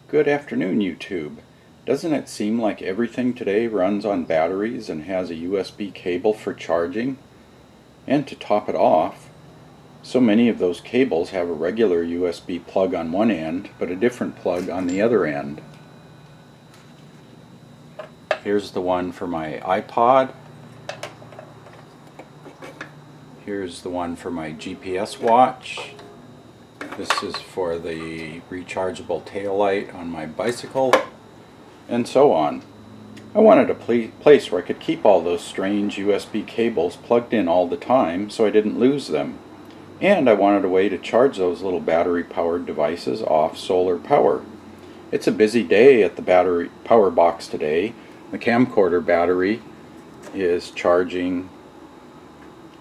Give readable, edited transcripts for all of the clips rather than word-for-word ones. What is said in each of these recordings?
Good afternoon, YouTube. Doesn't it seem like everything today runs on batteries and has a USB cable for charging? And to top it off, so many of those cables have a regular USB plug on one end, but a different plug on the other end. Here's the one for my iPod. Here's the one for my GPS watch. This is for the rechargeable taillight on my bicycle, and so on. I wanted a place where I could keep all those strange USB cables plugged in all the time so I didn't lose them. And I wanted a way to charge those little battery-powered devices off solar power. It's a busy day at the battery power box today. The camcorder battery is charging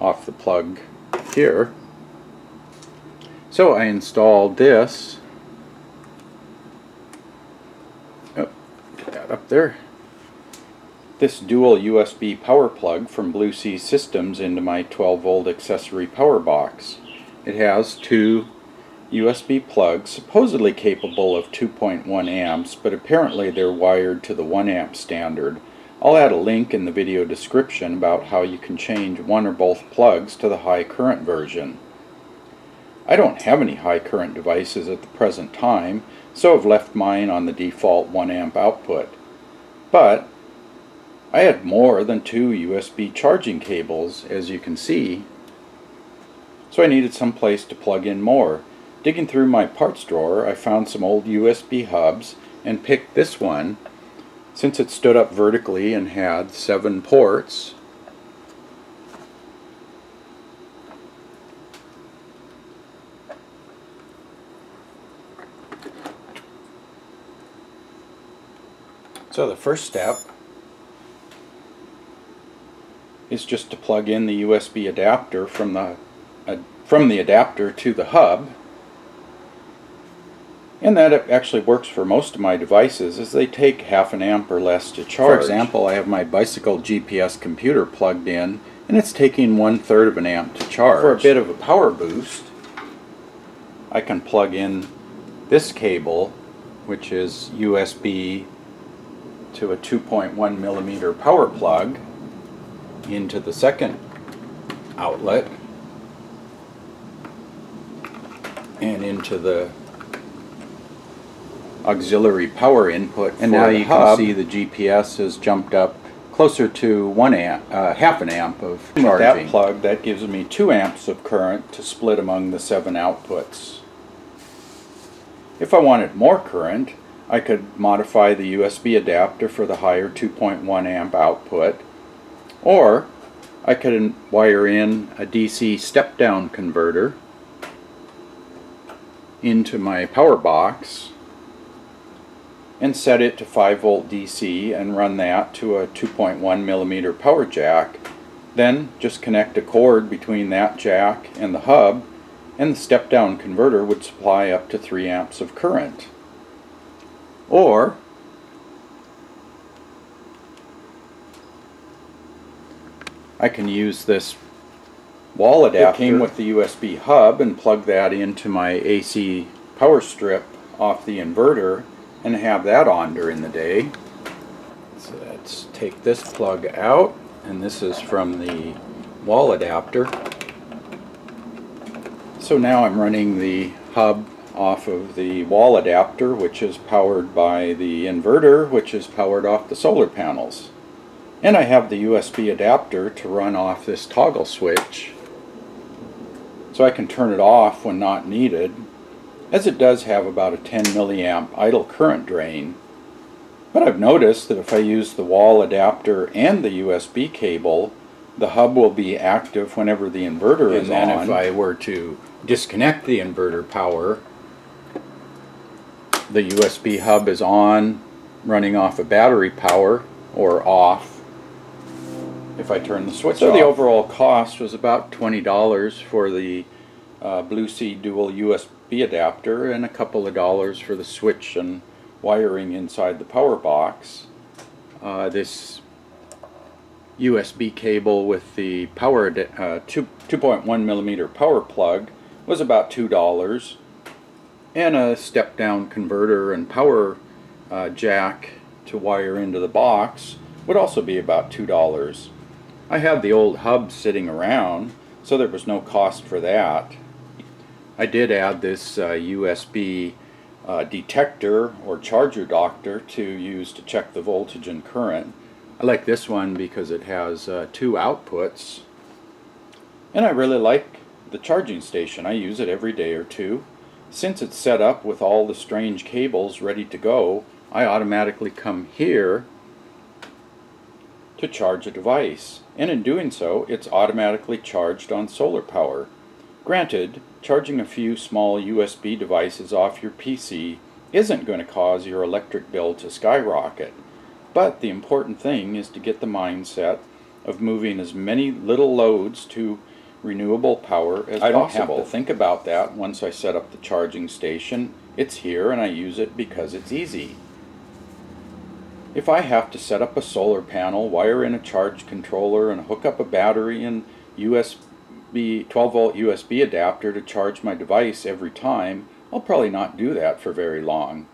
off the plug here. So I installed this, get that up there, this dual USB power plug from Blue Sea Systems into my 12-volt accessory power box. It has two USB plugs supposedly capable of 2.1 amps, but apparently they're wired to the 1 amp standard. I'll add a link in the video description about how you can change one or both plugs to the high current version. I don't have any high current devices at the present time, so I've left mine on the default 1 amp output. But I had more than two USB charging cables, as you can see, so I needed some place to plug in more. Digging through my parts drawer, I found some old USB hubs and picked this one. Since it stood up vertically and had 7 ports, so the first step is just to plug in the USB adapter from the adapter to the hub, and that actually works for most of my devices, as they take half an amp or less to charge. For example, I have my bicycle GPS computer plugged in, and it's taking 1/3 of an amp to charge. For a bit of a power boost, I can plug in this cable, which is USB to a 2.1 millimeter power plug, into the second outlet and into the auxiliary power input. And now you can see the GPS has jumped up closer to half an amp of charging. With that plug, that gives me 2 amps of current to split among the 7 outputs. If I wanted more current, I could modify the USB adapter for the higher 2.1 amp output, or I could wire in a DC step-down converter into my power box and set it to 5-volt DC and run that to a 2.1 millimeter power jack. Then just connect a cord between that jack and the hub, and the step-down converter would supply up to 3 amps of current. Or I can use this wall adapter that came with the USB hub and plug that into my AC power strip off the inverter and have that on during the day. So let's take this plug out, and this is from the wall adapter. So now I'm running the hub off of the wall adapter, which is powered by the inverter, which is powered off the solar panels. And I have the USB adapter to run off this toggle switch, so I can turn it off when not needed, as it does have about a 10 milliamp idle current drain. But I've noticed that if I use the wall adapter and the USB cable, the hub will be active whenever the inverter is on. And then if I were to disconnect the inverter power, the USB hub is on, running off of battery power, or off if I turn the switch off. So the overall cost was about $20 for the Blue Sea dual USB adapter, and a couple of dollars for the switch and wiring inside the power box. This USB cable with the power 2.1 millimeter power plug was about $2. and a step-down converter and power jack to wire into the box would also be about $2. I had the old hub sitting around, so there was no cost for that. I did add this USB detector or charger doctor to use to check the voltage and current. I like this one because it has 2 outputs, and I really like the charging station. I use it every day or two. Since it's set up with all the strange cables ready to go, I automatically come here to charge a device, and in doing so it's automatically charged on solar power. Granted, charging a few small USB devices off your PC isn't going to cause your electric bill to skyrocket, but the important thing is to get the mindset of moving as many little loads to renewable power as possible. I don't have to think about that once I set up the charging station. It's here and I use it because it's easy. If I have to set up a solar panel, wire in a charge controller, and hook up a battery and 12-volt USB adapter to charge my device every time, I'll probably not do that for very long.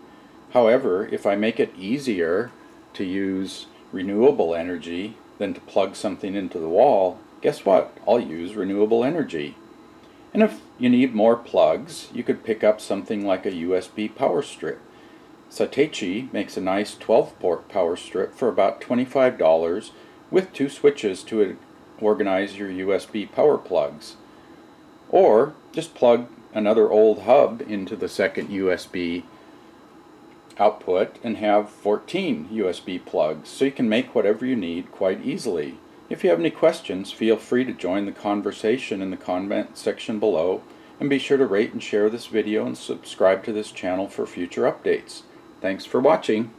However, if I make it easier to use renewable energy than to plug something into the wall, guess what? I'll use renewable energy. And if you need more plugs, you could pick up something like a USB power strip. Setechi makes a nice 12-port power strip for about $25 with 2 switches to organize your USB power plugs. Or just plug another old hub into the second USB output and have 14 USB plugs, so you can make whatever you need quite easily. If you have any questions, feel free to join the conversation in the comment section below, and be sure to rate and share this video and subscribe to this channel for future updates. Thanks for watching.